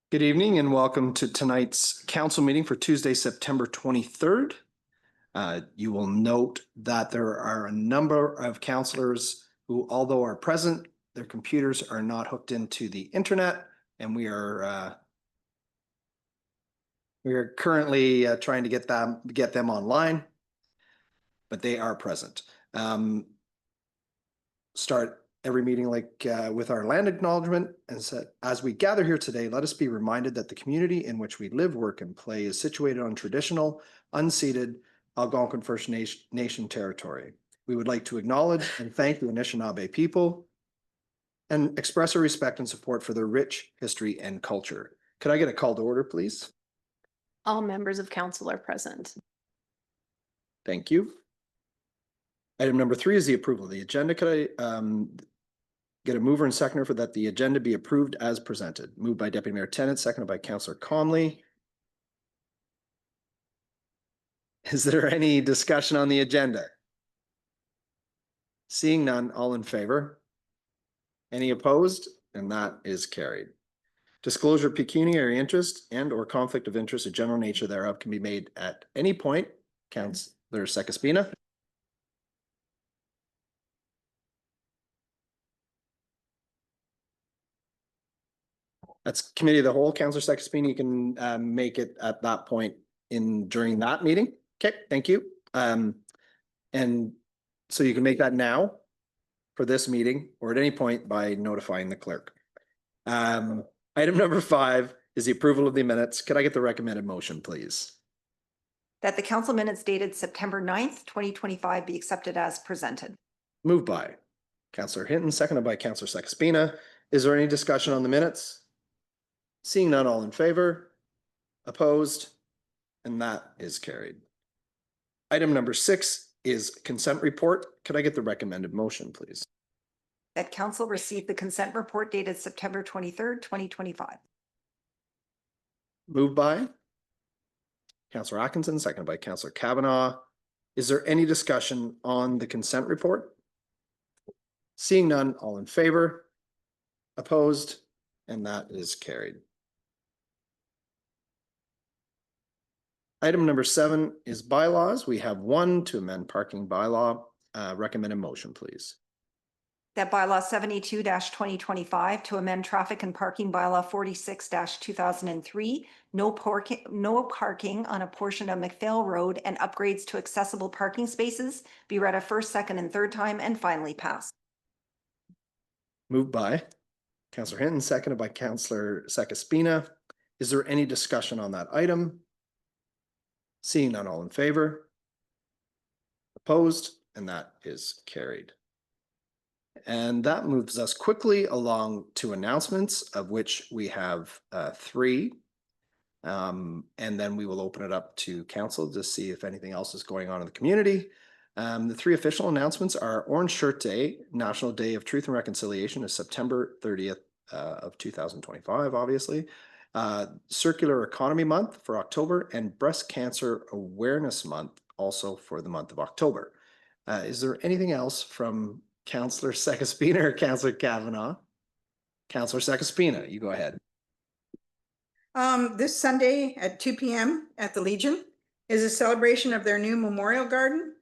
Good evening and welcome to tonight's council meeting for Tuesday, September 23rd. You will note that there are a number of councillors who, although are present, their computers are not hooked into the internet, and we are currently trying to get them online, but they are present. Start every meeting with our land acknowledgement, and said, as we gather here today, let us be reminded that the community in which we live, work, and play is situated on traditional, unceded Algonquin First Nation territory. We would like to acknowledge and thank the Anishinaabe people and express our respect and support for their rich history and culture. Could I get a call to order, please? All members of council are present. Thank you. Item number 3 is the approval of the agenda. Could I get a mover and seconder for that the agenda be approved as presented? Moved by Deputy Mayor Tennant, seconded by Councillor Comley. Is there any discussion on the agenda? Seeing none, all in favor? Any opposed? And that is carried. Disclosure of pecuniary interest and or conflict of interest, a general nature thereof, can be made at any point. Councillor Sekaspina. That's committee of the whole. Councillor Sekaspina, you can make it at that point during that meeting. Okay, thank you. And so you can make that now for this meeting or at any point by notifying the clerk. Item number 5 is the approval of the minutes. Could I get the recommended motion, please? That the council minutes dated September 9th, 2025 be accepted as presented. Moved by Councillor Hinton, seconded by Councillor Sekaspina. Is there any discussion on the minutes? Seeing none, all in favor? Opposed? And that is carried. Item number 6 is consent report. Could I get the recommended motion, please? That council received the consent report dated September 23rd, 2025. Moved by Councillor Atkinson, seconded by Councillor Kavanaugh. Is there any discussion on the consent report? Seeing none, all in favor? Opposed? And that is carried. Item number 7 is bylaws. We have 1 to amend parking bylaw. Recommended motion, please. That bylaw 72-2025 to amend traffic and parking bylaw 46-2003, no parking on a portion of McPhail Road and upgrades to accessible parking spaces be read a first, second, and third time and finally passed. Moved by Councillor Hinton, seconded by Councillor Sekaspina. Is there any discussion on that item? Seeing none, all in favor? Opposed? And that is carried. And that moves us quickly along to announcements, of which we have 3. And then we will open it up to council to see if anything else is going on in the community. The 3 official announcements are Orange Shirt Day, National Day of Truth and Reconciliation is September 30th of 2025, obviously. Circular Economy Month for October, and Breast Cancer Awareness Month also for the month of October. Is there anything else from Councillor Sekaspina or Councillor Kavanaugh? Councillor Sekaspina, you go ahead. This Sunday at 2 p.m. at the Legion is a celebration of their new memorial garden.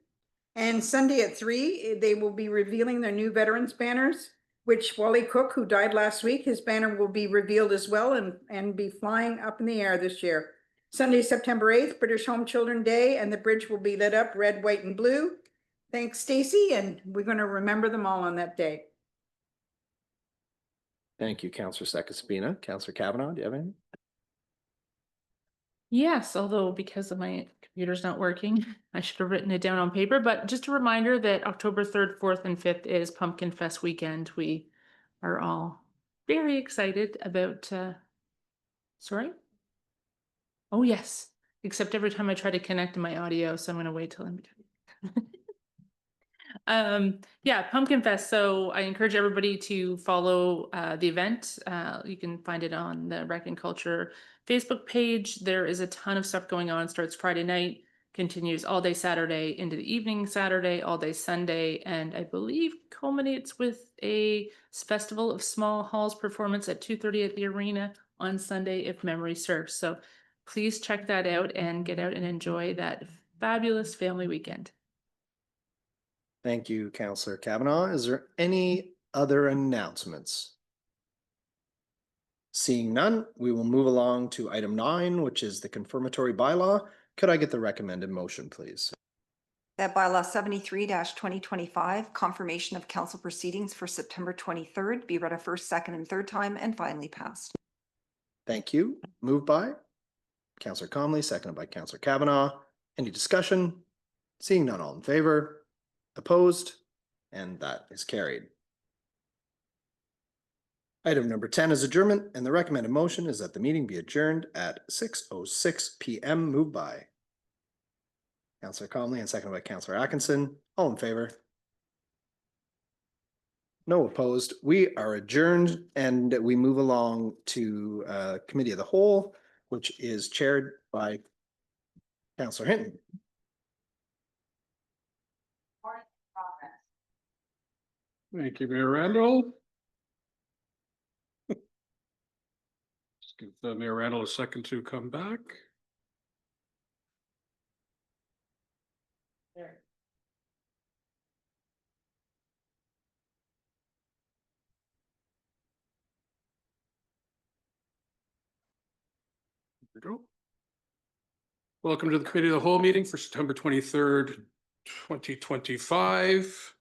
And Sunday at 3, they will be revealing their new veterans banners, which Wally Cook, who died last week, his banner will be revealed as well and be flying up in the air this year. Sunday, September 8th, British Home Children Day, and the bridge will be lit up red, white, and blue. Thanks, Stacy, and we're going to remember them all on that day. Thank you, Councillor Sekaspina. Councillor Kavanaugh, do you have anything? Yes, although because of my computer's not working, I should have written it down on paper, but just a reminder that October 3rd, 4th, and 5th is Pumpkin Fest weekend. We are all very excited about, sorry? Oh yes, except every time I try to connect to my audio, so I'm going to wait till in between. Yeah, Pumpkin Fest. So I encourage everybody to follow the event. You can find it on the Rec and Culture Facebook page. There is a ton of stuff going on. Starts Friday night, continues all day Saturday into the evening Saturday, all day Sunday, and I believe culminates with a Festival of Small Halls performance at 2:30 at the arena on Sunday if memory serves. So please check that out and get out and enjoy that fabulous family weekend. Thank you, Counselor Kavanaugh. Is there any other announcements? Seeing none, we will move along to item 9, which is the confirmatory bylaw. Could I get the recommended motion, please? That bylaw 73-2025, confirmation of council proceedings for September 23rd, be read a first, second, and third time and finally passed. Thank you. Moved by Counselor Comley, seconded by Counselor Kavanaugh. Any discussion? Seeing none, all in favor? Opposed? And that is carried. Item number 10 is adjournment, and the recommended motion is that the meeting be adjourned at 6:06 PM. Moved by Counselor Comley and seconded by Counselor Atkinson. All in favor? No opposed. We are adjourned, and we move along to Committee of the Whole, which is chaired by Counselor Hinton. Thank you, Mayor Randall. Just give Mayor Randall a second to come back. There we go. Welcome to the Committee of the Whole meeting for September 23rd, 2025.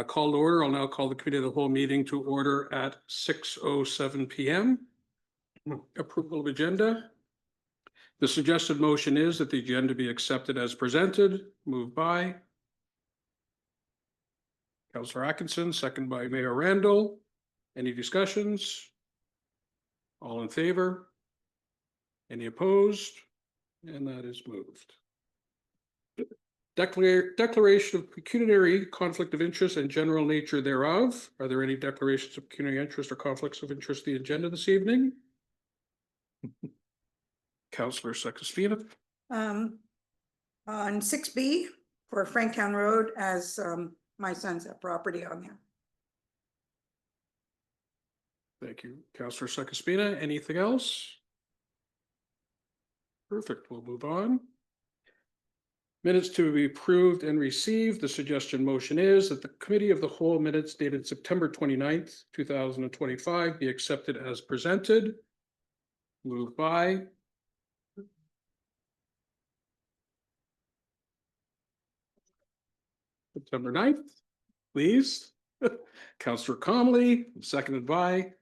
Call to order. I'll now call the Committee of the Whole meeting to order at 6:07 PM. Approval of agenda. The suggested motion is that the agenda be accepted as presented. Moved by Councillor Atkinson, second by Mayor Randall. Any discussions? All in favor? Any opposed? And that is moved. Declaration of pecuniary conflict of interest and general nature thereof. Are there any declarations of pecuniary interest or conflicts of interest in the agenda this evening? Councillor Sakashvina. On 6B for Franktown Road, as my son's have property on there. Thank you, Councillor Sakashvina. Anything else? Perfect. We'll move on. Minutes to be approved and received. The suggestion motion is that the Committee of the Whole minutes dated September 29th, 2025 be accepted as presented. Moved by September 9th, please. Councillor Comley, seconded by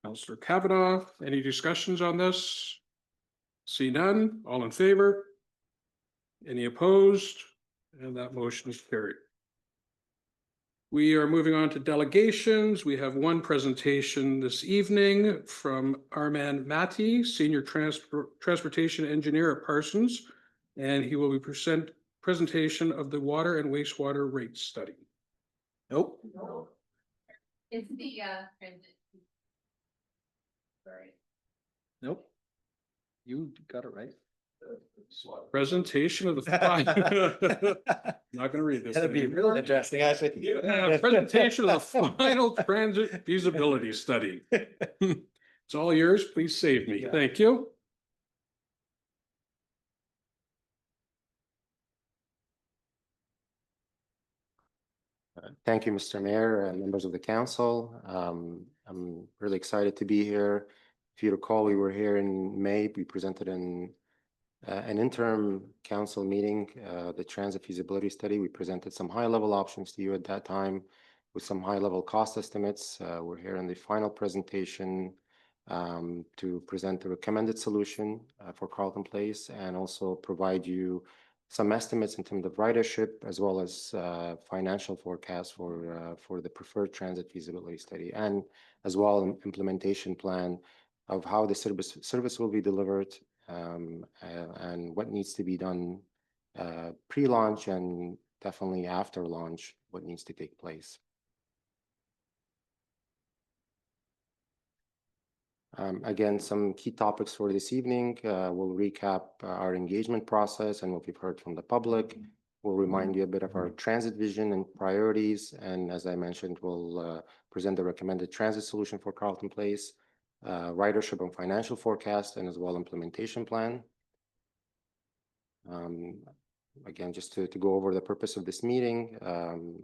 Councillor Kavanaugh. Any discussions on this? See none. All in favor? Any opposed? And that motion is carried. We are moving on to delegations. We have one presentation this evening from Armand Matti, Senior Transportation Engineer at Parsons, and he will be presentation of the water and wastewater rate study. Nope. It's the transit. Sorry. Nope. You got it right. Presentation of the not going to read this. That'd be real interesting, actually. Presentation of the final transit feasibility study. It's all yours. Please save me. Thank you. Thank you, Mr. Mayor and members of the council. I'm really excited to be here. If you recall, we were here in May. We presented an interim council meeting, the transit feasibility study. We presented some high-level options to you at that time with some high-level cost estimates. We're here in the final presentation to present the recommended solution for Carleton Place and also provide you some estimates in terms of ridership as well as financial forecasts for the preferred transit feasibility study, and as well an implementation plan of how the service will be delivered and what needs to be done pre-launch and definitely after launch, what needs to take place. Again, some key topics for this evening. We'll recap our engagement process and what we've heard from the public. We'll remind you a bit of our transit vision and priorities. And as I mentioned, we'll present the recommended transit solution for Carleton Place. ridership and financial forecast, and as well implementation plan. Again, just to go over the purpose of this meeting,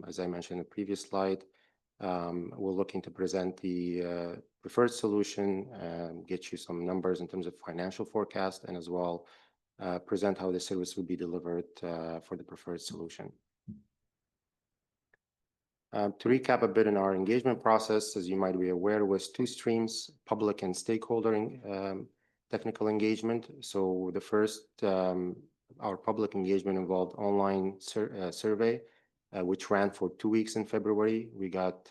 as I mentioned in the previous slide, we're looking to present the preferred solution, get you some numbers in terms of financial forecast, and as well present how the service will be delivered for the preferred solution. To recap a bit in our engagement process, as you might be aware, was two streams, public and stakeholder technical engagement. So the first, our public engagement involved online survey, which ran for 2 weeks in February. We got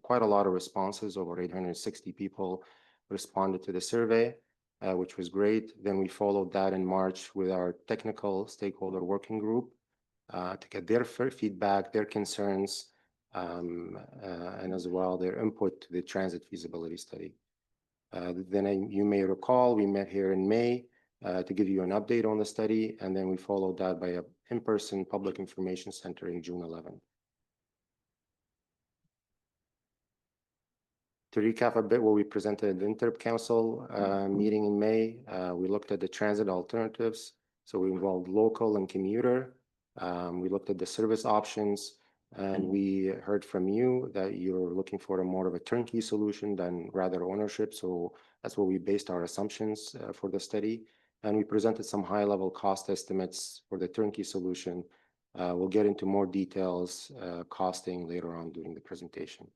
quite a lot of responses. Over 860 people responded to the survey, which was great. Then we followed that in March with our technical stakeholder working group to get their feedback, their concerns, and as well their input to the transit feasibility study. Then you may recall we met here in May to give you an update on the study, and then we followed that by an in-person public information center in June 11th. To recap a bit what we presented at the Interp Council meeting in May, we looked at the transit alternatives. So we involved local and commuter. We looked at the service options, and we heard from you that you're looking for more of a turnkey solution than rather ownership. So that's what we based our assumptions for the study. And we presented some high-level cost estimates for the turnkey solution. We'll get into more details, costing later on during the presentation.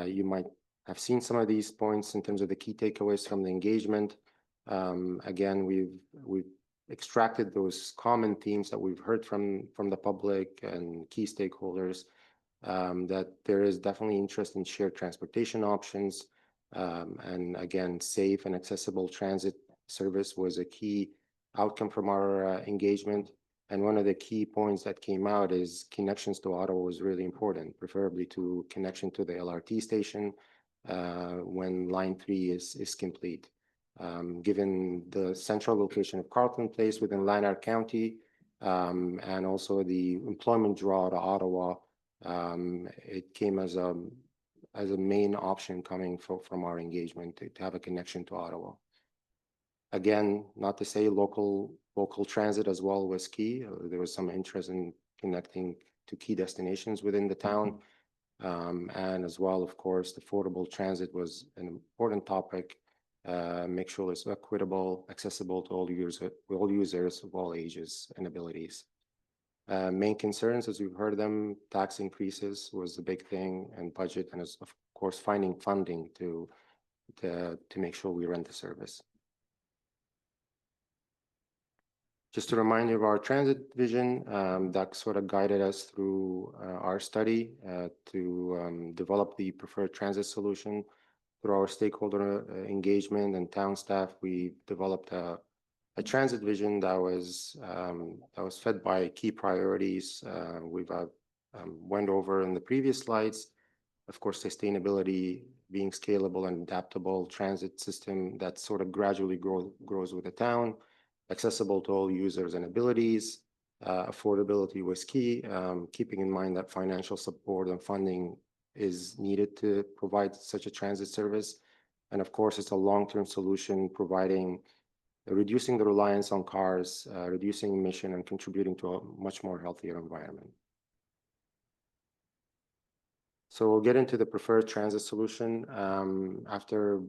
You might have seen some of these points in terms of the key takeaways from the engagement. Again, we've extracted those common themes that we've heard from the public and key stakeholders, that there is definitely interest in shared transportation options. And again, safe and accessible transit service was a key outcome from our engagement. And one of the key points that came out is connections to Ottawa was really important, preferably to connection to the LRT station when Line 3 is complete. Given the central location of Carleton Place within Lanark County, and also the employment draw to Ottawa, it came as a main option coming from our engagement to have a connection to Ottawa. Again, not to say local transit as well was key. There was some interest in connecting to key destinations within the town. And as well, of course, affordable transit was an important topic. Make sure it's equitable, accessible to all users of all ages and abilities. Main concerns, as we've heard them, tax increases was the big thing, and budget, and of course finding funding to make sure we run the service. Just a reminder of our transit vision that sort of guided us through our study to develop the preferred transit solution. Through our stakeholder engagement and town staff, we developed a transit vision that was fed by key priorities we've went over in the previous slides. Of course, sustainability, being scalable and adaptable transit system that sort of gradually grows with the town, accessible to all users and abilities. Affordability was key, keeping in mind that financial support and funding is needed to provide such a transit service. And of course, it's a long-term solution, reducing the reliance on cars, reducing emission, and contributing to a much more healthier environment. So we'll get into the preferred transit solution. After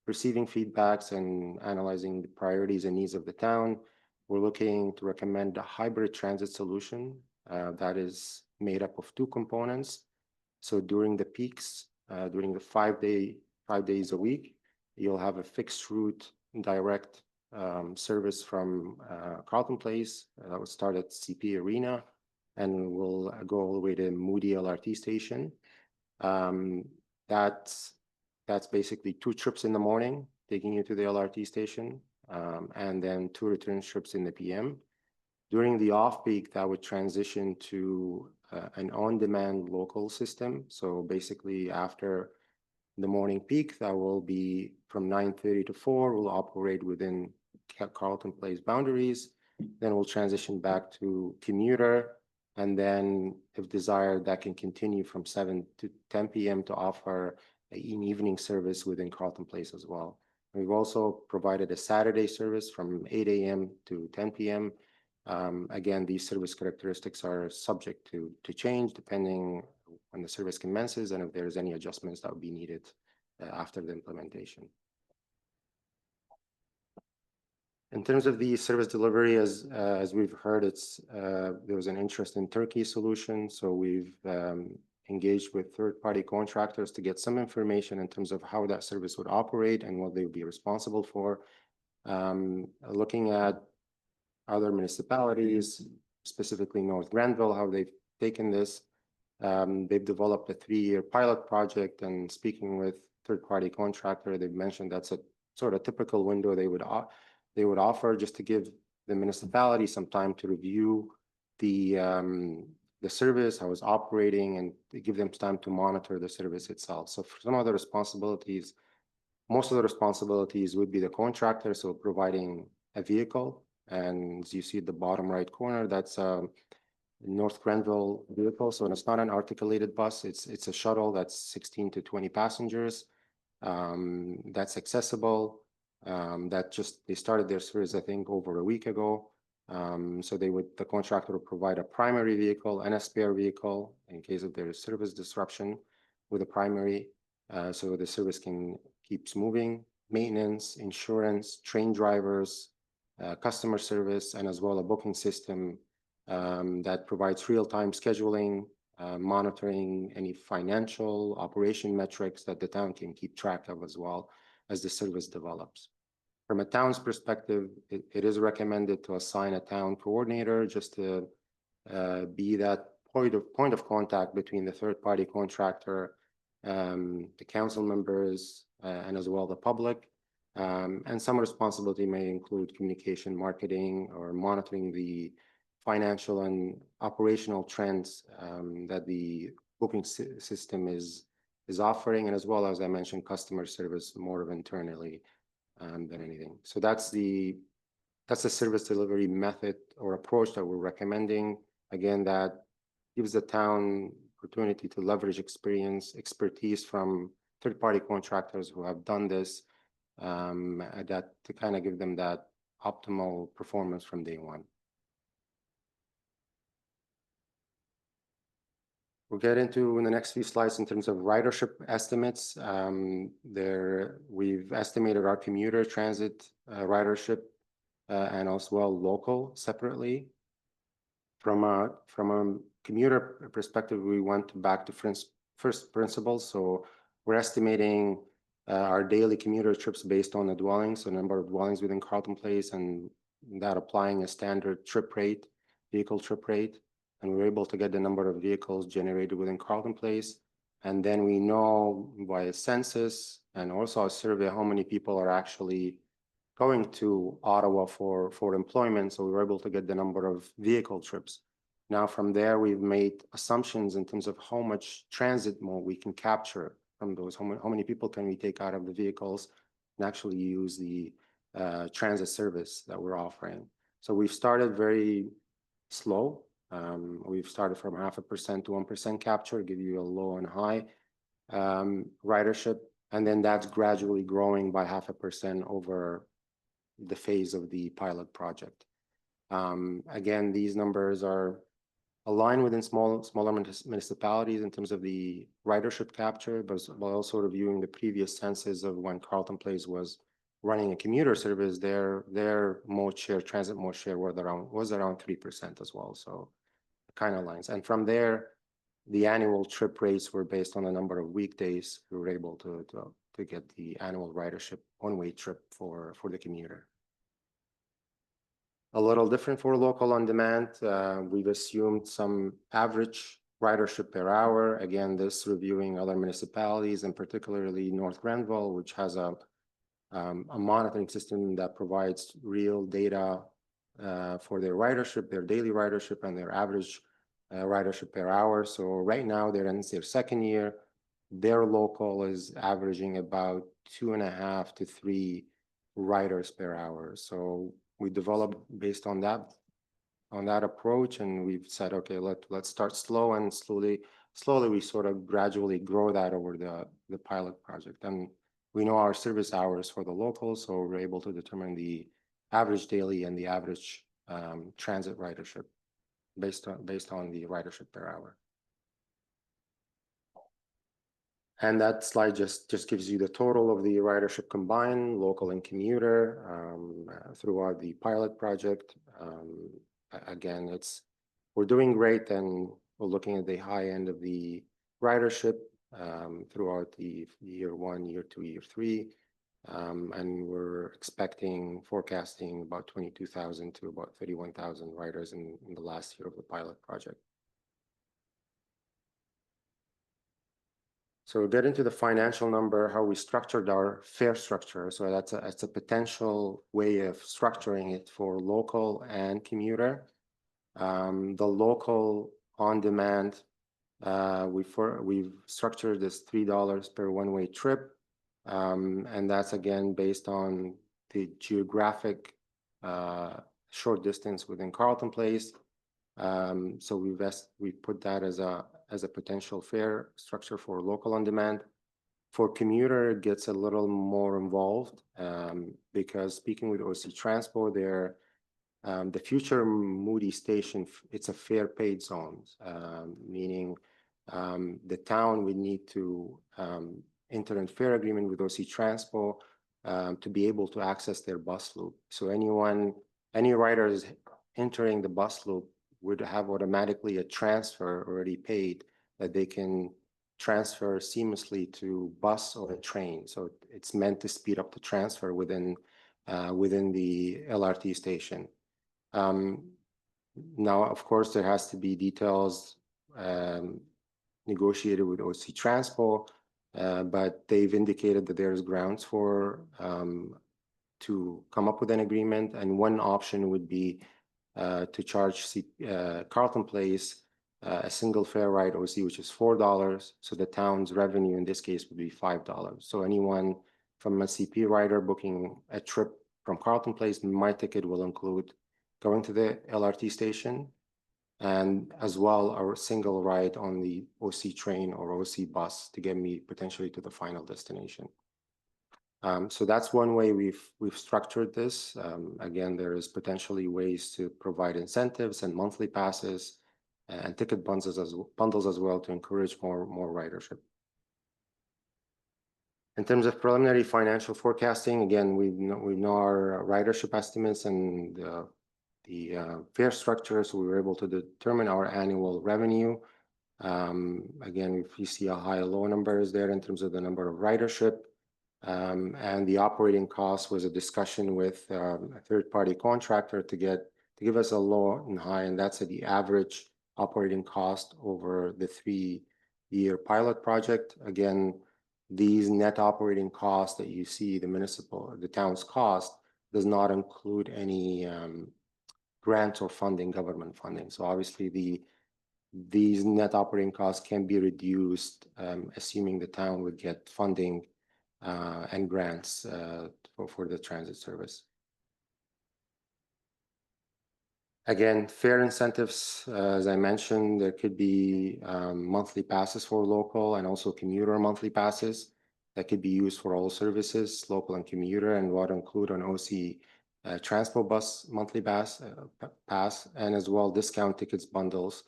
receiving feedbacks and analyzing the priorities and needs of the town, we're looking to recommend a hybrid transit solution that is made up of two components. So during the peaks, during the 5 days a week, you'll have a fixed route direct service from Carleton Place that will start at CP Arena and will go all the way to Moody LRT station. That's basically 2 trips in the morning taking you to the LRT station, and then 2 return trips in the PM. During the off-peak, that would transition to an on-demand local system. So basically after the morning peak, that will be from 9:30 to 4, will operate within Carleton Place boundaries. Then we'll transition back to commuter. And then if desired, that can continue from 7 to 10 p.m. to offer an evening service within Carlton Place as well. We've also provided a Saturday service from 8 a.m. to 10 p.m. Again, these service characteristics are subject to change depending when the service commences and if there's any adjustments that would be needed after the implementation. In terms of the service delivery, as we've heard, there was an interest in turnkey solution, so we've engaged with third-party contractors to get some information in terms of how that service would operate and what they would be responsible for. Looking at other municipalities, specifically North Granville, how they've taken this. They've developed a 3-year pilot project, and speaking with third-party contractor, they've mentioned that's a sort of typical window they would offer just to give the municipality some time to review the service, how it's operating, and to give them time to monitor the service itself. So for some of the responsibilities, most of the responsibilities would be the contractor, so providing a vehicle. And as you see at the bottom right corner, that's a North Granville vehicle. So it's not an articulated bus, it's a shuttle that's 16 to 20 passengers. That's accessible. They started their service, I think, over a week ago. So the contractor would provide a primary vehicle and a spare vehicle in case of their service disruption with a primary, so the service keeps moving, maintenance, insurance, train drivers, customer service, and as well a booking system that provides real-time scheduling, monitoring any financial operation metrics that the town can keep track of as well as the service develops. From a town's perspective, it is recommended to assign a town coordinator just to be that point of contact between the third-party contractor, the council members, and as well the public. And some responsibility may include communication, marketing, or monitoring the financial and operational trends that the booking system is offering, and as well as I mentioned, customer service more of internally than anything. So that's the service delivery method or approach that we're recommending. Again, that gives the town opportunity to leverage expertise from third-party contractors who have done this, that to kind of give them that optimal performance from day one. We'll get into in the next few slides in terms of ridership estimates. We've estimated our commuter transit ridership and also local separately. From a commuter perspective, we went back to first principles. So we're estimating our daily commuter trips based on the dwellings, so number of dwellings within Carlton Place, and that applying a standard vehicle trip rate. And we were able to get the number of vehicles generated within Carlton Place. And then we know by a census and also a survey how many people are actually going to Ottawa for employment. So we were able to get the number of vehicle trips. Now from there, we've made assumptions in terms of how much transit mode we can capture from those. How many people can we take out of the vehicles and actually use the transit service that we're offering. So we've started very slow. We've started from 0.5% to 1% capture, give you a low and high ridership, and then that's gradually growing by 0.5% over the phase of the pilot project. Again, these numbers are aligned within smaller municipalities in terms of the ridership capture, but while also reviewing the previous census of when Carlton Place was running a commuter service, their transit mode share was around 3% as well. So kind of lines. And from there, the annual trip rates were based on the number of weekdays we were able to get the annual ridership one-way trip for the commuter. A little different for local on demand. We've assumed some average ridership per hour. Again, this reviewing other municipalities and particularly North Granville, which has a monitoring system that provides real data for their ridership, their daily ridership, and their average ridership per hour. So right now they're in their second year. Their local is averaging about 2.5 to 3 riders per hour. So we developed based on that approach, and we've said, okay, let's start slow and slowly slowly we sort of gradually grow that over the pilot project. And we know our service hours for the locals, so we're able to determine the average daily and the average transit ridership based on the ridership per hour. And that slide just gives you the total of the ridership combined, local and commuter, throughout the pilot project. Again, we're doing great, and we're looking at the high end of the ridership throughout the year 1, year 2, year 3. And we're forecasting about 22,000 to about 31,000 riders in the last year of the pilot project. So we'll get into the financial number, how we structured our fare structure. So that's a potential way of structuring it for local and commuter. The local on-demand, we've structured this $3 per one-way trip. And that's again based on the geographic short distance within Carleton Place. So we've put that as a potential fare structure for local on demand. For commuter, it gets a little more involved because speaking with OC Transpo, the future Moody station, it's a fare paid zone, meaning the town would need to enter a fare agreement with OC Transpo to be able to access their bus loop. So any riders entering the bus loop would have automatically a transfer already paid that they can transfer seamlessly to bus or a train. So it's meant to speed up the transfer within the LRT station. Now, of course, there has to be details negotiated with OC Transpo, but they've indicated that there's grounds for to come up with an agreement. And one option would be to charge Carleton Place a single fare ride OC, which is $4. So the town's revenue in this case would be $5. So anyone from a CP rider booking a trip from Carleton Place, my ticket will include going to the LRT station and as well a single ride on the OC train or OC bus to get me potentially to the final destination. So that's one way we've structured this. Again, there is potentially ways to provide incentives and monthly passes and ticket bundles as well to encourage more ridership. In terms of preliminary financial forecasting, again, we know our ridership estimates and the fare structure, so we were able to determine our annual revenue. Again, if you see a high and low numbers there in terms of the number of ridership. And the operating cost was a discussion with a third-party contractor to give us a low and high, and that's at the average operating cost over the 3-year pilot project. Again, these net operating costs that you see, the town's cost, does not include any grants or government funding. So obviously these net operating costs can be reduced, assuming the town would get funding and grants for the transit service. Again, fare incentives, as I mentioned, there could be monthly passes for local and also commuter monthly passes that could be used for all services, local and commuter, and what include an OC Transpo bus monthly pass, and as well discount tickets bundles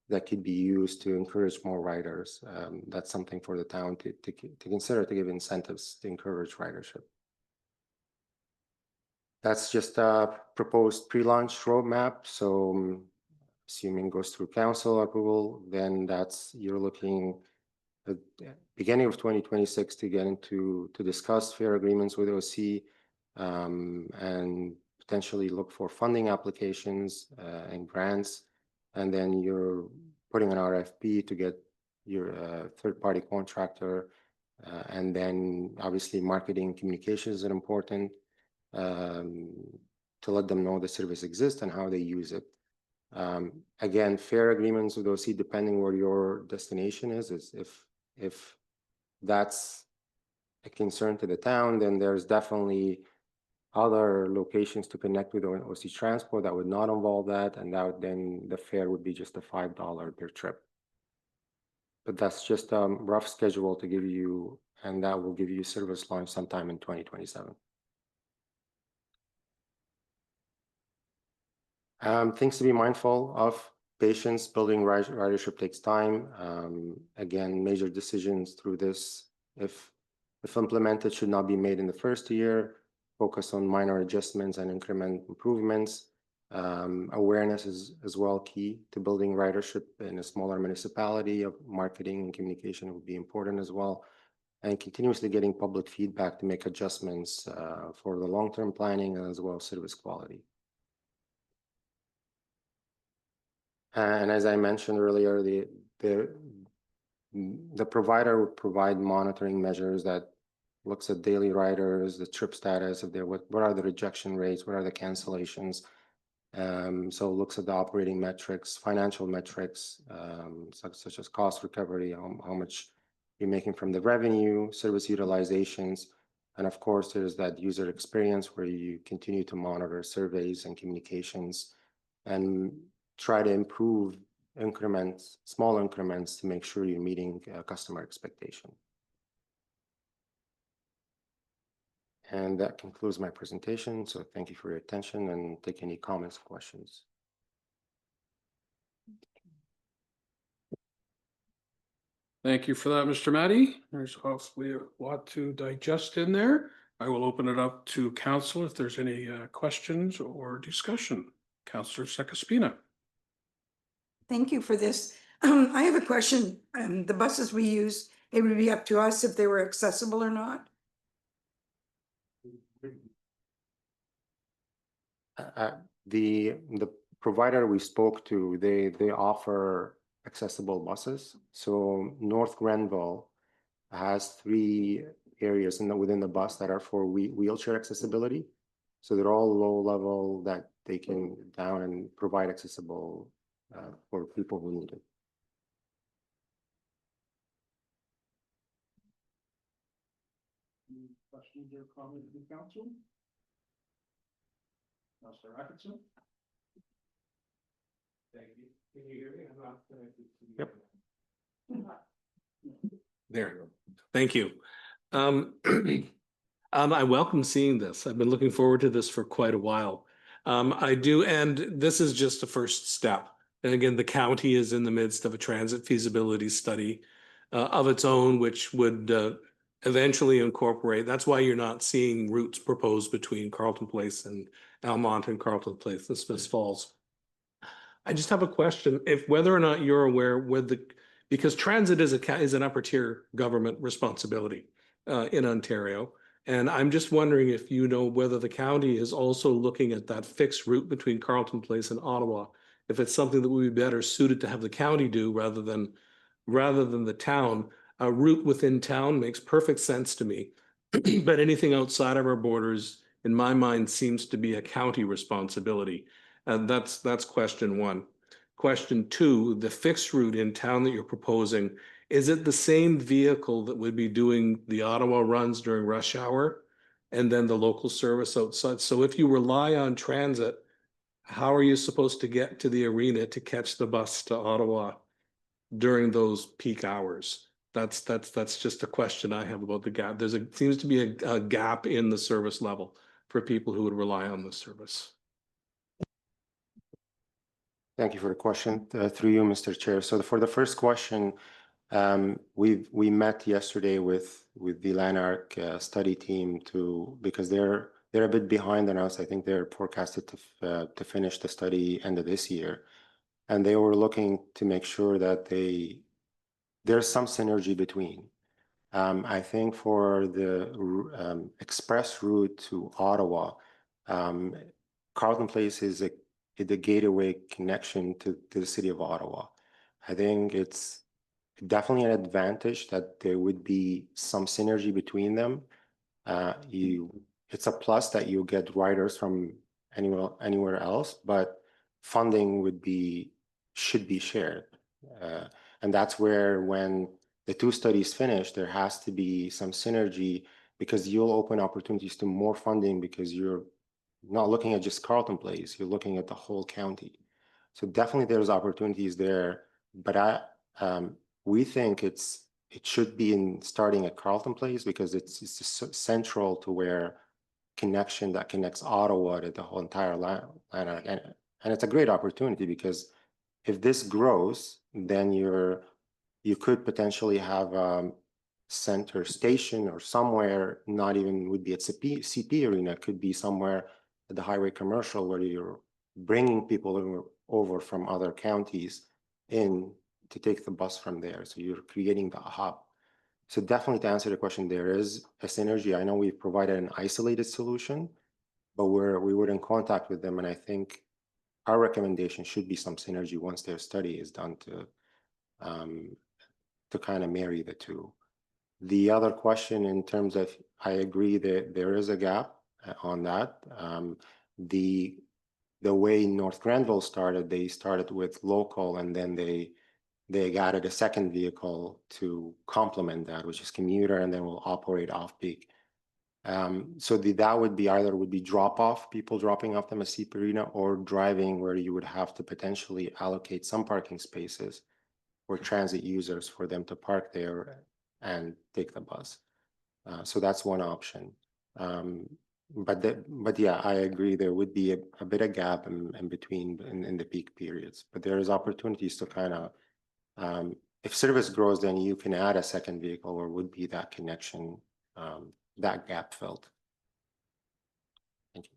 that could be used to encourage more riders. That's something for the town to consider, to give incentives to encourage ridership. That's just a proposed pre-launch roadmap. So assuming it goes through council approval, then you're looking at the beginning of 2026 to get into to discuss fare agreements with OC and potentially look for funding applications and grants. And then you're putting an RFP to get your third-party contractor. And then obviously marketing communications are important to let them know the service exists and how they use it. Again, fare agreements with OC, depending where your destination is if that's a concern to the town, then there's definitely other locations to connect with OC Transpo that would not involve that, and then the fare would be just a $5 per trip. But that's just a rough schedule to give you, and that will give you service launch sometime in 2027. Things to be mindful of. Patience, building ridership takes time. Again, major decisions through this, if implemented, should not be made in the first year. Focus on minor adjustments and increment improvements. Awareness is as well key to building ridership in a smaller municipality. Of marketing and communication would be important as well. And continuously getting public feedback to make adjustments for the long-term planning and as well as service quality. And as I mentioned earlier, the provider would provide monitoring measures that looks at daily riders, the trip status of what are the rejection rates, what are the cancellations. So looks at the operating metrics, financial metrics, such as cost recovery, how much you're making from the revenue, service utilizations. And of course, there's that user experience where you continue to monitor surveys and communications and try to improve increments, small increments to make sure you're meeting customer expectation. And that concludes my presentation. So thank you for your attention and take any comments, questions. Thank you for that, Mr. Matty. There's hopefully a lot to digest in there. I will open it up to council if there's any questions or discussion. Councillor Sakaspina. Thank you for this. I have a question. The buses we use, it would be up to us if they were accessible or not. The provider we spoke to, they offer accessible buses. So North Grenville has 3 areas within the bus that are for wheelchair accessibility. So they're all low level that they can down and provide accessible for people who need it. Any questions or comments from the council? Councillor Atkinson? Thank you. Can you hear me? I'm not connected to Yep. There you go. Thank you. I welcome seeing this. I've been looking forward to this for quite a while. I do, and this is just a first step. And again, the county is in the midst of a transit feasibility study of its own, which would eventually incorporate. That's why you're not seeing routes proposed between Carleton Place and Almont and Carleton Place, the Smiths Falls. I just have a question, if whether or not you're aware because transit is an upper tier government responsibility in Ontario. And I'm just wondering if you know whether the county is also looking at that fixed route between Carleton Place and Ottawa, if it's something that would be better suited to have the county do rather than the town. A route within town makes perfect sense to me, but anything outside of our borders, in my mind, seems to be a county responsibility. And that's question 1. Question 2, the fixed route in town that you're proposing, is it the same vehicle that would be doing the Ottawa runs during rush hour and then the local service outside? So if you rely on transit, how are you supposed to get to the arena to catch the bus to Ottawa during those peak hours? That's just a question I have about the gap. Seems to be a gap in the service level for people who would rely on the service. Thank you for the question. Through you, Mr. Chair. So for the first question, we met yesterday with the Lanark study team because they're a bit behind on us. I think they're forecasted to finish the study end of this year, and they were looking to make sure that there's some synergy between. I think for the express route to Ottawa, Carleton Place is the gateway connection to the city of Ottawa. I think it's definitely an advantage that there would be some synergy between them. It's a plus that you get riders from anywhere else, but funding should be shared. And that's where when the 2 studies finish, there has to be some synergy because you'll open opportunities to more funding because you're not looking at just Carleton Place, you're looking at the whole county. So definitely there's opportunities there, but we think it should be in starting at Carleton Place because it's central to where connection that connects Ottawa to the whole entire land. And it's a great opportunity because if this grows, then you could potentially have center station or somewhere, not even would be at CP Arena, could be somewhere at the highway commercial where you're bringing people over from other counties in to take the bus from there. So you're creating the hub. So definitely to answer the question, there is a synergy. I know we've provided an isolated solution, but we were in contact with them. And I think our recommendation should be some synergy once their study is done to kind of marry the two. The other question in terms of, I agree that there is a gap on that. The way North Granville started, they started with local and then they added a second vehicle to complement that, which is commuter, and then will operate off-peak. So that would be either drop off, people dropping off them at CP Arena, or driving where you would have to potentially allocate some parking spaces for transit users for them to park there and take the bus. So that's one option. But yeah, I agree. There would be a bit of gap in between in the peak periods, but there is opportunities to kind of, if service grows, then you can add a second vehicle or would be that connection, that gap filled. Thank you.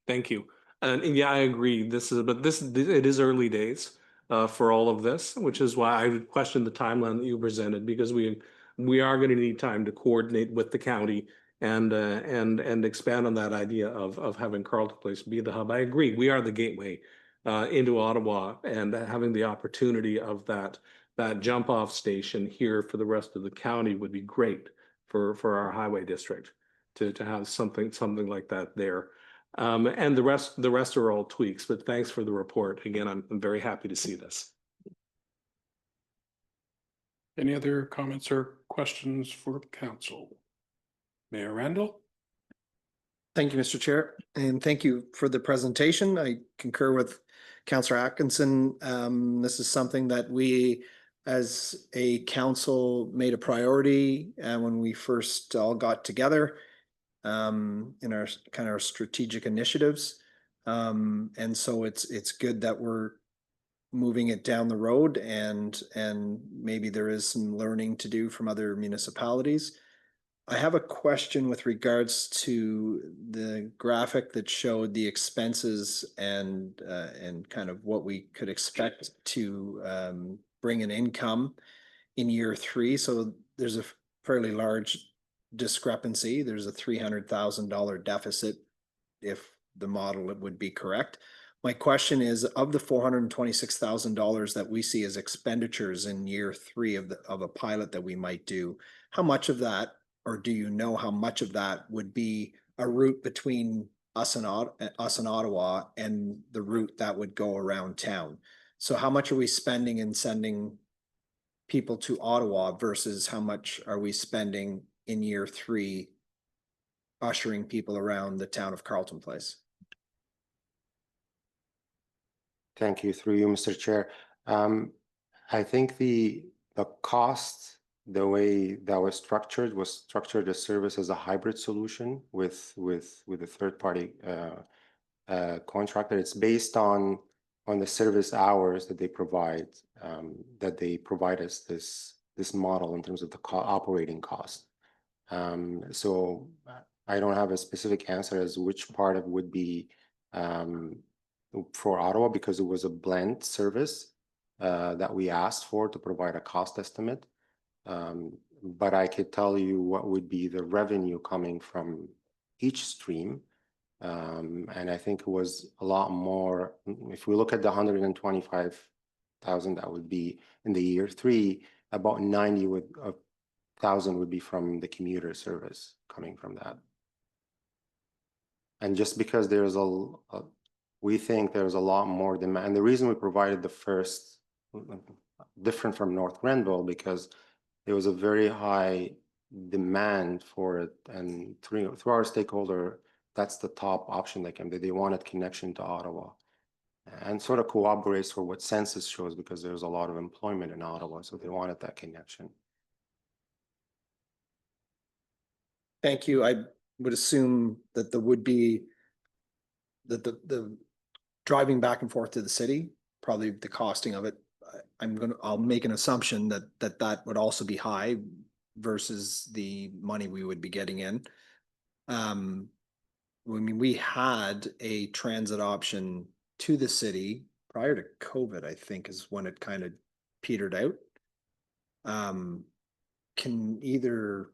Thank you. And yeah, I agree. It is early days for all of this, which is why I questioned the timeline that you presented, because we are going to need time to coordinate with the county and expand on that idea of having Carleton Place be the hub. I agree. We are the gateway into Ottawa, and having the opportunity of that jump off station here for the rest of the county would be great for our highway district to have something like that there. And the rest are all tweaks, but thanks for the report. Again, I'm very happy to see this. Any other comments or questions for the council? Mayor Randall? Thank you, Mr. Chair, and thank you for the presentation. I concur with Councillor Atkinson. This is something that we as a council made a priority when we first all got together in our kind of our strategic initiatives. And so it's good that we're moving it down the road, and maybe there is some learning to do from other municipalities. I have a question with regards to the graphic that showed the expenses and kind of what we could expect to bring in income in year 3. So there's a fairly large discrepancy. There's a $300,000 deficit if the model would be correct. My question is, of the $426,000 that we see as expenditures in year 3 of a pilot that we might do, how much of that, or do you know how much of that would be a route between us in Ottawa and the route that would go around town? So how much are we spending in sending people to Ottawa versus how much are we spending in year 3 ushering people around the town of Carleton Place? Thank you. Through you, Mr. Chair. I think the cost, the way that was structured as service as a hybrid solution with a third party contractor. It's based on the service hours that they provide us this model in terms of the operating cost. So I don't have a specific answer as which part of it would be for Ottawa, because it was a blend service that we asked for to provide a cost estimate. But I could tell you what would be the revenue coming from each stream. And I think it was a lot more. If we look at the 125,000 that would be in the year 3, about 90,000 would be from the commuter service coming from that. And just because there's we think there's a lot more demand. And the reason we provided the first, different from North Granville, because there was a very high demand for it, and through our stakeholder, that's the top option they wanted connection to Ottawa. and sort of corroborates for what census shows because there's a lot of employment in Ottawa, so they wanted that connection. Thank you. I would assume that the driving back and forth to the city, probably the costing of it, I'll make an assumption that would also be high versus the money we would be getting in. I mean, we had a transit option to the city prior to COVID, I think is when it kind of petered out. Can either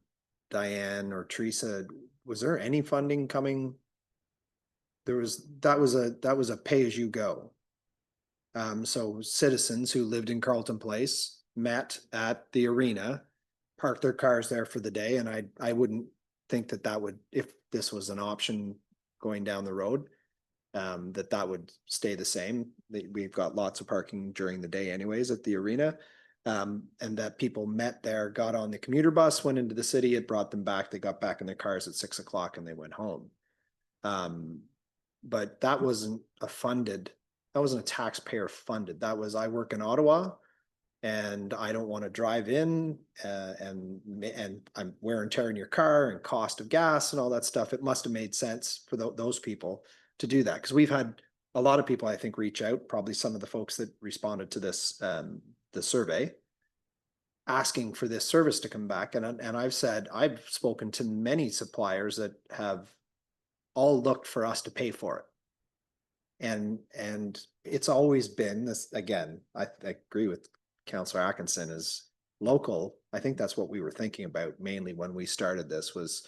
Diane or Teresa, was there any funding coming? That was a pay as you go. So citizens who lived in Carleton Place met at the arena, parked their cars there for the day, and I wouldn't think that would, if this was an option going down the road, that would stay the same. We've got lots of parking during the day anyways at the arena. And that people met there, got on the commuter bus, went into the city, it brought them back, they got back in their cars at 6 o'clock and they went home. But that wasn't a taxpayer funded. That was, I work in Ottawa and I don't want to drive in and I'm wear and tear in your car and cost of gas and all that stuff. It must have made sense for those people to do that, because we've had a lot of people, I think, reach out, probably some of the folks that responded to this the survey, asking for this service to come back. And I've spoken to many suppliers that have all looked for us to pay for it. And it's always been this, again, I agree with Councillor Atkinson, is local. I think that's what we were thinking about mainly when we started this, was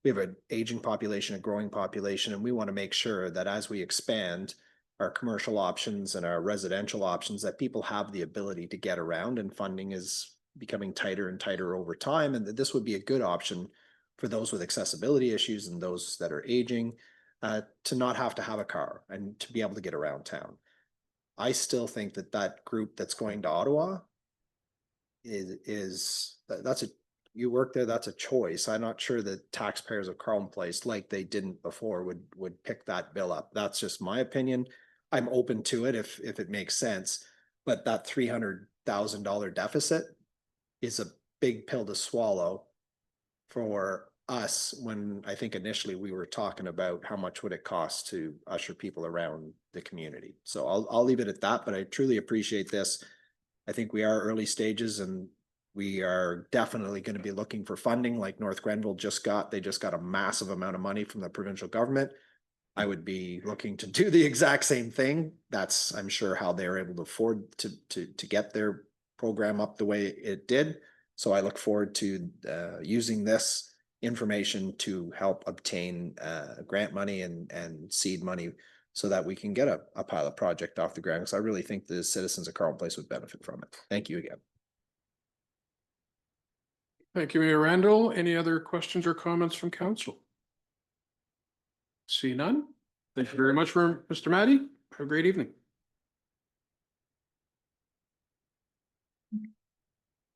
we have an aging population, a growing population, and we want to make sure that as we expand our commercial options and our residential options, that people have the ability to get around, and funding is becoming tighter and tighter over time. And that this would be a good option for those with accessibility issues and those that are aging, to not have to have a car and to be able to get around town. I still think that group that's going to Ottawa you work there, that's a choice. I'm not sure that taxpayers of Carleton Place, like they didn't before, would pick that bill up. That's just my opinion. I'm open to it if it makes sense, but that $300,000 deficit is a big pill to swallow for us, when I think initially we were talking about how much would it cost to usher people around the community. So I'll leave it at that, but I truly appreciate this. I think we are early stages and we are definitely going to be looking for funding like North Grenville they just got a massive amount of money from the provincial government. I would be looking to do the exact same thing. That's, I'm sure, how they're able to afford to get their program up the way it did. So I look forward to using this information to help obtain grant money and seed money so that we can get a pilot project off the ground. Because I really think the citizens of Carleton Place would benefit from it. Thank you again. Thank you, Mayor Randall. Any other questions or comments from council? See none. Thank you very much for Mr. Matty. Have a great evening.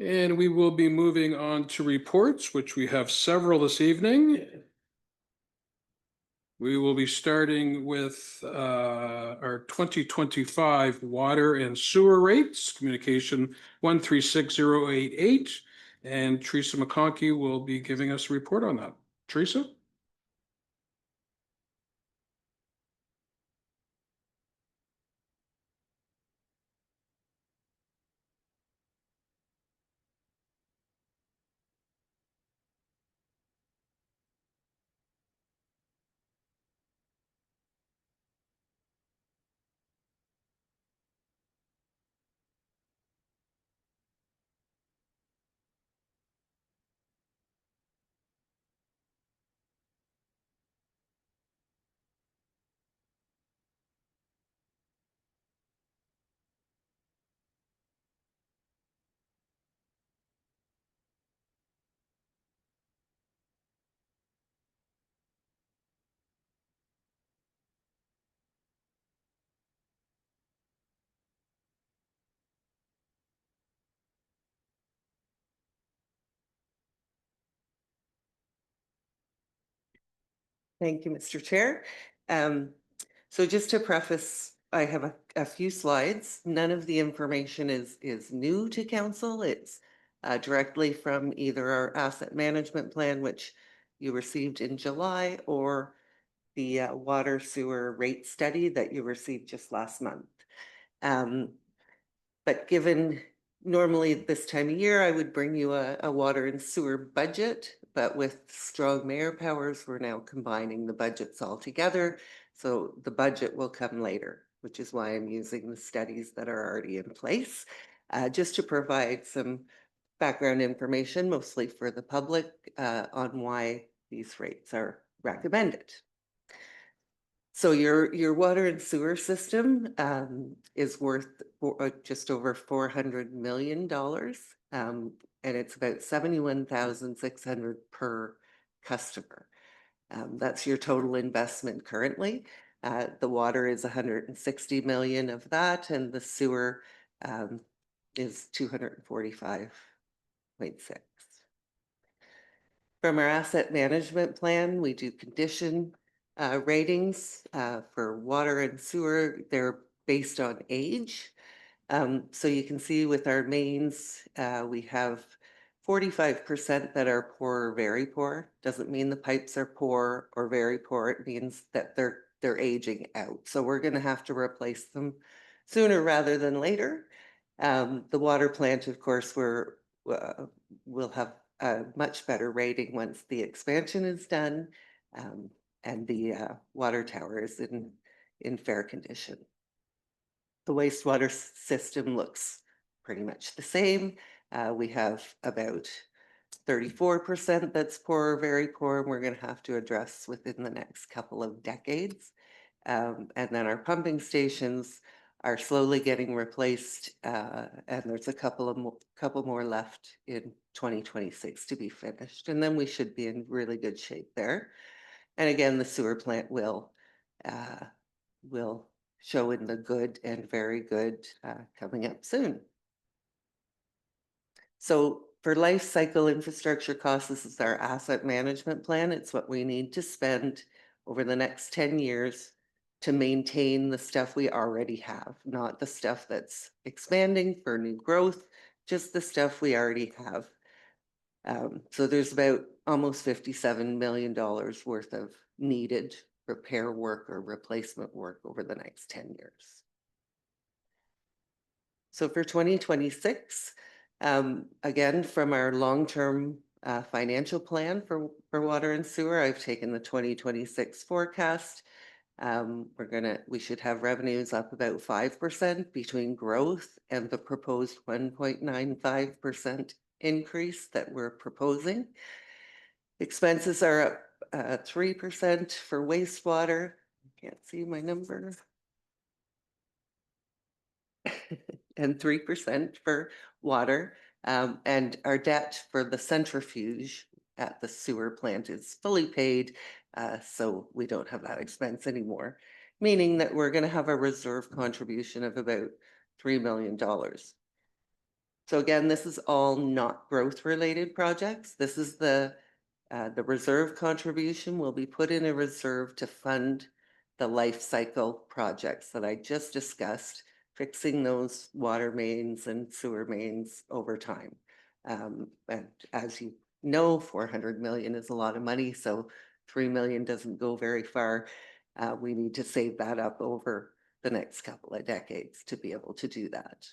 And we will be moving on to reports, which we have several this evening. We will be starting with our 2025 water and sewer rates, communication 136088. And Teresa McConkey will be giving us a report on that. Teresa? Thank you, Mr. Chair. So just to preface I have a few slides. None of the information is new to council. It's directly from either our asset management plan, which you received in July, or the water sewer rate study that you received just last month. But given normally this time of year, I would bring you a water and sewer budget, but with strong mayor powers, we're now combining the budgets all together. So the budget will come later, which is why I'm using the studies that are already in place, just to provide some background information, mostly for the public, on why these rates are recommended. So your water and sewer system is worth just over $400 million. And it's about 71,600 per customer. That's your total investment currently. The water is 160 million of that, and the sewer is 245.6. From our asset management plan, we do condition ratings for water and sewer. They're based on age. So you can see with our mains, we have 45% that are poor or very poor. Doesn't mean the pipes are poor or very poor. It means that they're aging out. So we're going to have to replace them sooner rather than later. The water plant, of course, we'll have a much better rating once the expansion is done, and the water tower is in fair condition. The wastewater system looks pretty much the same. We have about 34% that's poor or very poor, and we're going to have to address within the next couple of decades. And then our pumping stations are slowly getting replaced, and there's a couple more left in 2026 to be finished, and then we should be in really good shape there. And again, the sewer plant will show in the good and very good coming up soon. So for life cycle infrastructure costs, this is our asset management plan. It's what we need to spend over the next 10 years to maintain the stuff we already have, not the stuff that's expanding for new growth, just the stuff we already have. So there's about almost $57 million worth of needed repair work or replacement work over the next 10 years. So for 2026, again, from our long-term financial plan for water and sewer, I've taken the 2026 forecast. We should have revenues up about 5% between growth and the proposed 1.95% increase that we're proposing. Expenses are up 3% for wastewater. Can't see my number. And 3% for water. And our debt for the centrifuge at the sewer plant is fully paid, so we don't have that expense anymore, meaning that we're going to have a reserve contribution of about $3 million. So again, this is all not growth related projects. This is the reserve contribution will be put in a reserve to fund the life cycle projects that I just discussed, fixing those water mains and sewer mains over time. And as you know, 400 million is a lot of money, so 3 million doesn't go very far. We need to save that up over the next couple of decades to be able to do that.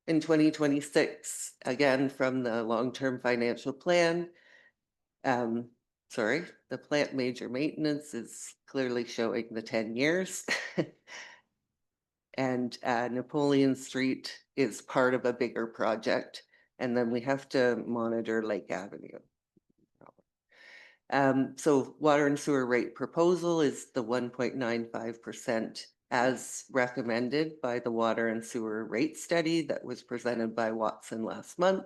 In 2026, again, from the long-term financial plan, the plant major maintenance is clearly showing the 10 years. And Napoleon Street is part of a bigger project. And then we have to monitor Lake Avenue. So water and sewer rate proposal is the 1.95% as recommended by the water and sewer rate study that was presented by Watson last month.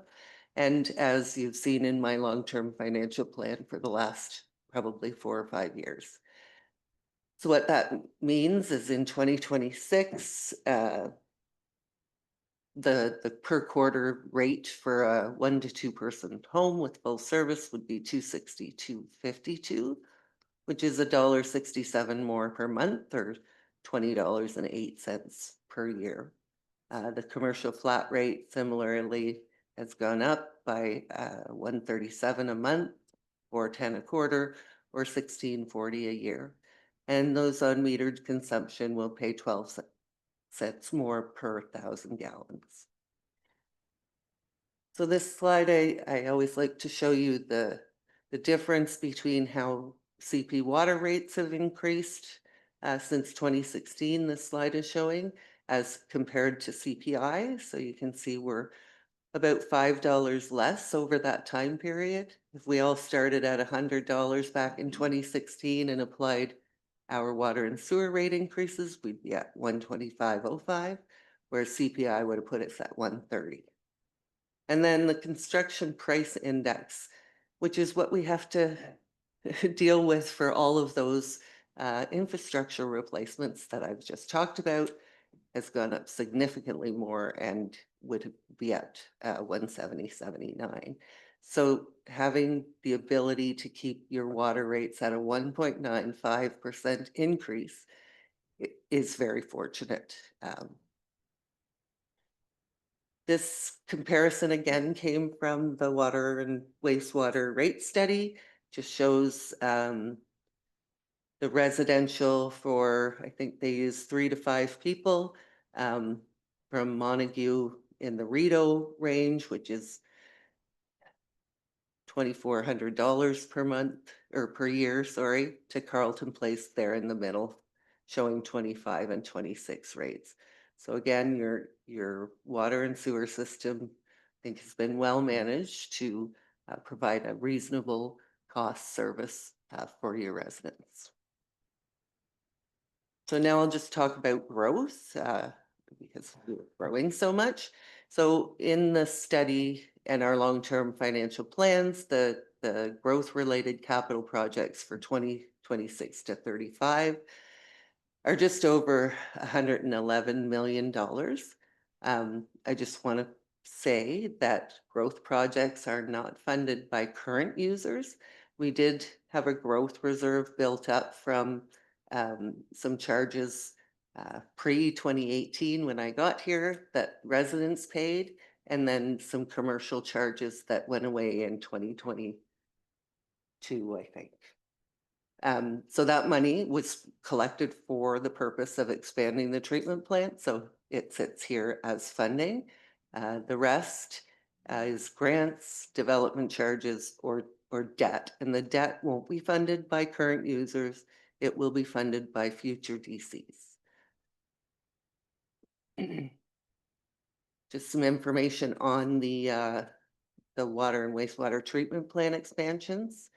And as you've seen in my long-term financial plan for the last probably 4 or 5 years. So what that means is in 2026, the per quarter rate for a 1 to 2 person home with full service would be $262.52, which is $1.67 more per month, or $20.08 per year. The commercial flat rate similarly has gone up by $137 a month, or 10 a quarter, or $16.40 a year. And those unmetered consumption will pay 12 cents more per 1,000 gallons. So this slide, I always like to show you the difference between how CP water rates have increased since 2016. This slide is showing as compared to CPI. So you can see we're about $5 less over that time period. If we all started at $100 back in 2016 and applied our water and sewer rate increases, we'd be at $125.05, whereas CPI would have put us at $130. And then the construction price index, which is what we have to deal with for all of those infrastructure replacements that I've just talked about, has gone up significantly more and would be at 170.79. So having the ability to keep your water rates at a 1.95% increase is very fortunate. This comparison again came from the water and wastewater rate study, just shows the residential for, I think they use 3 to 5 people, from Montague in the Rideau range, which is $2,400 per month or per year, sorry, to Carlton Place there in the middle, showing 25 and 26 rates. So again, your water and sewer system, I think, has been well managed to provide a reasonable cost service for your residents. So now I'll just talk about growth because we're growing so much. So in the study and our long-term financial plans, the growth-related capital projects for 2026 to 35 are just over $111 million. I just want to say that growth projects are not funded by current users. We did have a growth reserve built up from some charges pre-2018 when I got here that residents paid, and then some commercial charges that went away in 2022, I think. So that money was collected for the purpose of expanding the treatment plant, so it sits here as funding. The rest is grants, development charges, or debt, and the debt won't be funded by current users. It will be funded by future DCs. Just some information on the water and wastewater treatment plant expansions.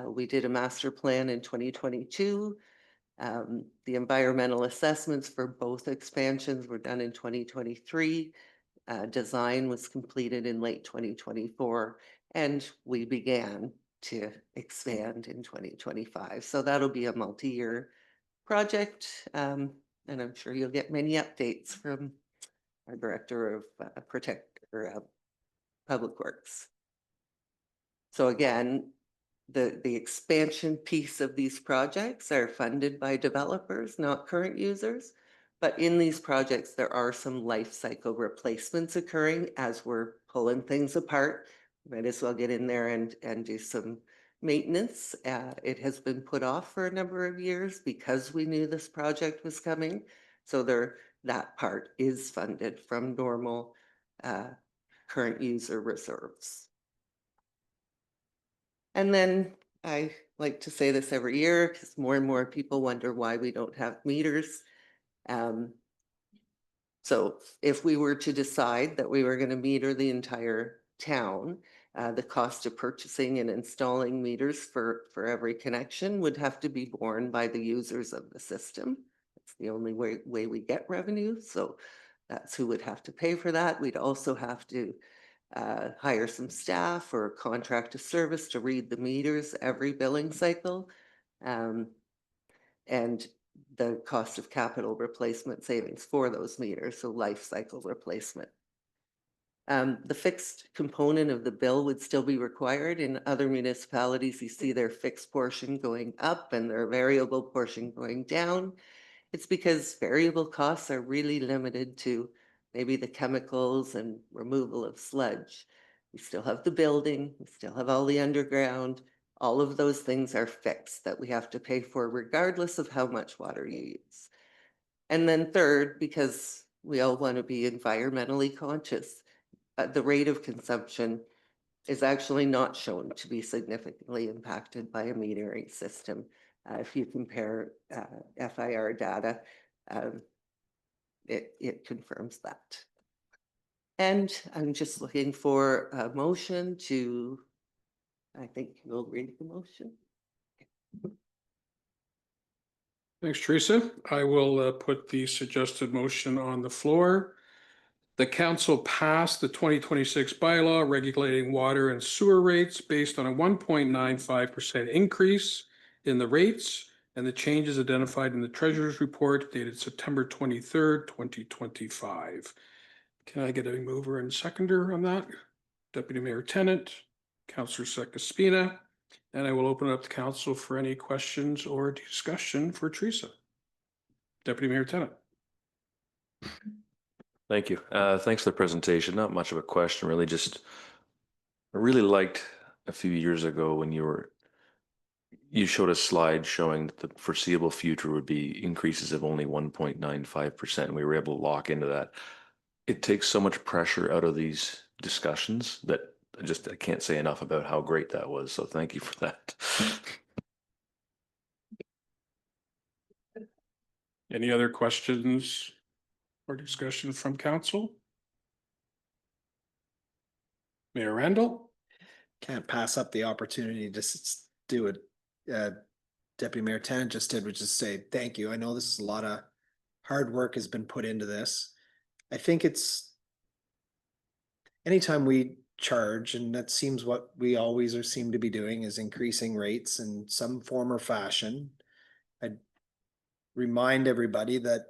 We did a master plan in 2022. The environmental assessments for both expansions were done in 2023. Design was completed in late 2024, and we began to expand in 2025. So that'll be a multi-year project, and I'm sure you'll get many updates from our Director of Public Works. So again, the expansion piece of these projects are funded by developers, not current users. But in these projects, there are some life cycle replacements occurring as we're pulling things apart. Might as well get in there and do some maintenance. It has been put off for a number of years because we knew this project was coming. So that part is funded from normal current user reserves. And then I like to say this every year because more and more people wonder why we don't have meters. So if we were to decide that we were going to meter the entire town, the cost of purchasing and installing meters for every connection would have to be borne by the users of the system. It's the only way we get revenue. So that's who would have to pay for that. We'd also have to hire some staff or contract a service to read the meters every billing cycle. And the cost of capital replacement savings for those meters, so life cycle replacement. The fixed component of the bill would still be required. In other municipalities, you see their fixed portion going up and their variable portion going down. It's because variable costs are really limited to maybe the chemicals and removal of sludge. We still have the building, we still have all the underground. All of those things are fixed that we have to pay for regardless of how much water you use. And then third, because we all want to be environmentally conscious, the rate of consumption is actually not shown to be significantly impacted by a metering system. If you compare FIR data, it confirms that. And I'm just looking for a motion to, I think you'll read the motion. Thanks, Teresa. I will put the suggested motion on the floor. The council passed the 2026 bylaw regulating water and sewer rates based on a 1.95% increase in the rates and the changes identified in the treasurer's report dated September 23rd, 2025. Can I get a mover and seconder on that? Deputy Mayor Tennant, Councillor Sekaspina, and I will open up the council for any questions or discussion for Teresa. Deputy Mayor Tennant. Thank you. Thanks for the presentation. Not much of a question, really. Just I really liked a few years ago when you showed a slide showing that the foreseeable future would be increases of only 1.95%, and we were able to lock into that. It takes so much pressure out of these discussions that I can't say enough about how great that was. So thank you for that. Any other questions or discussion from council? Mayor Randall? Can't pass up the opportunity to do it. Deputy Mayor Tennant just did, which is say thank you. I know this is a lot of hard work has been put into this. I think it's anytime we charge, and that seems what we always seem to be doing, is increasing rates in some form or fashion. I'd remind everybody that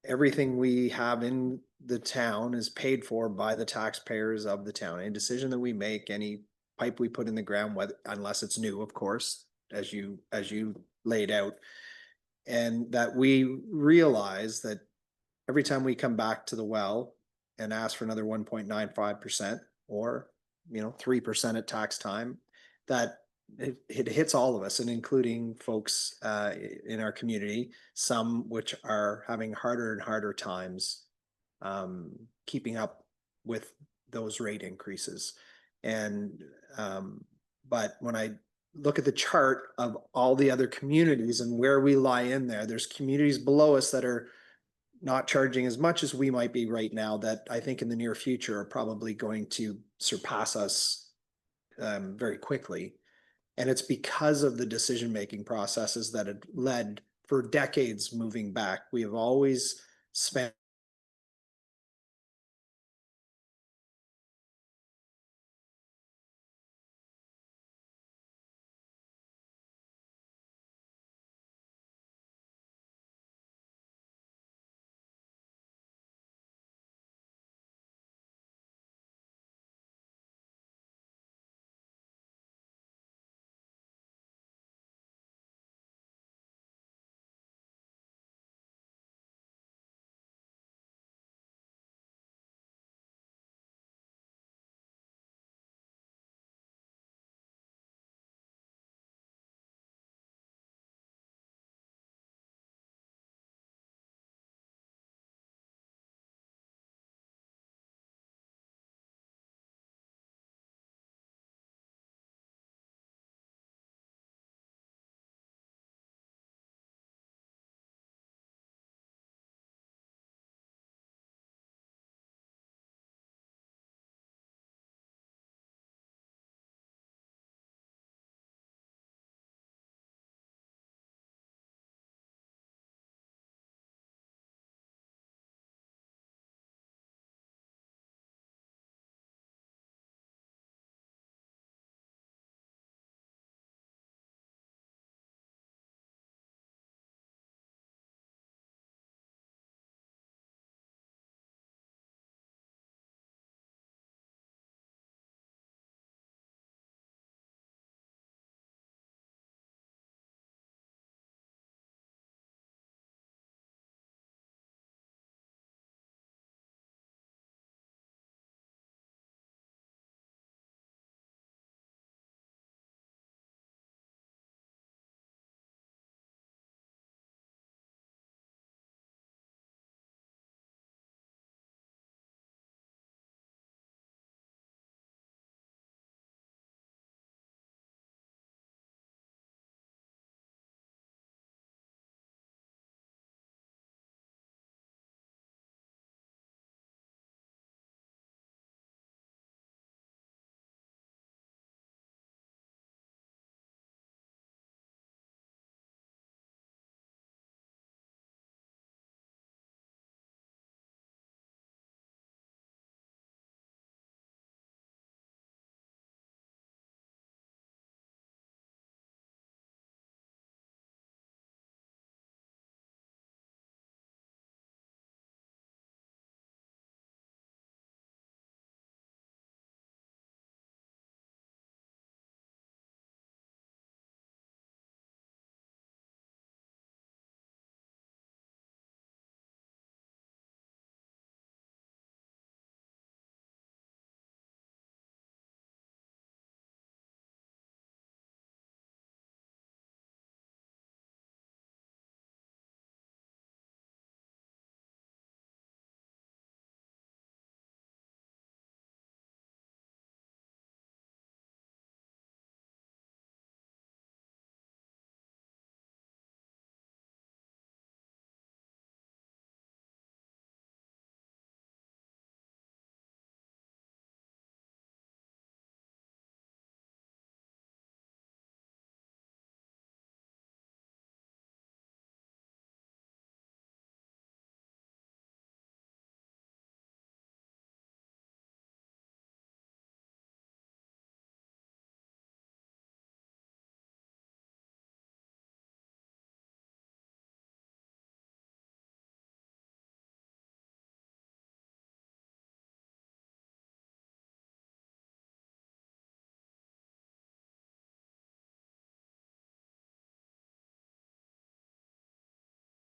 everything we have in the town is paid for by the taxpayers of the town. Any decision that we make, any pipe we put in the ground, whether, unless it's new, of course, as you laid out, and that we realize that every time we come back to the well and ask for another 1.95% or 3% at tax time, that it hits all of us, and including folks in our community, some which are having harder and harder times keeping up with those rate increases. And but when I look at the chart of all the other communities and where we lie in there, there's communities below us that are not charging as much as we might be right now, that I think in the near future are probably going to surpass us very quickly. And it's because of the decision-making processes that had led for decades moving back. We have always spent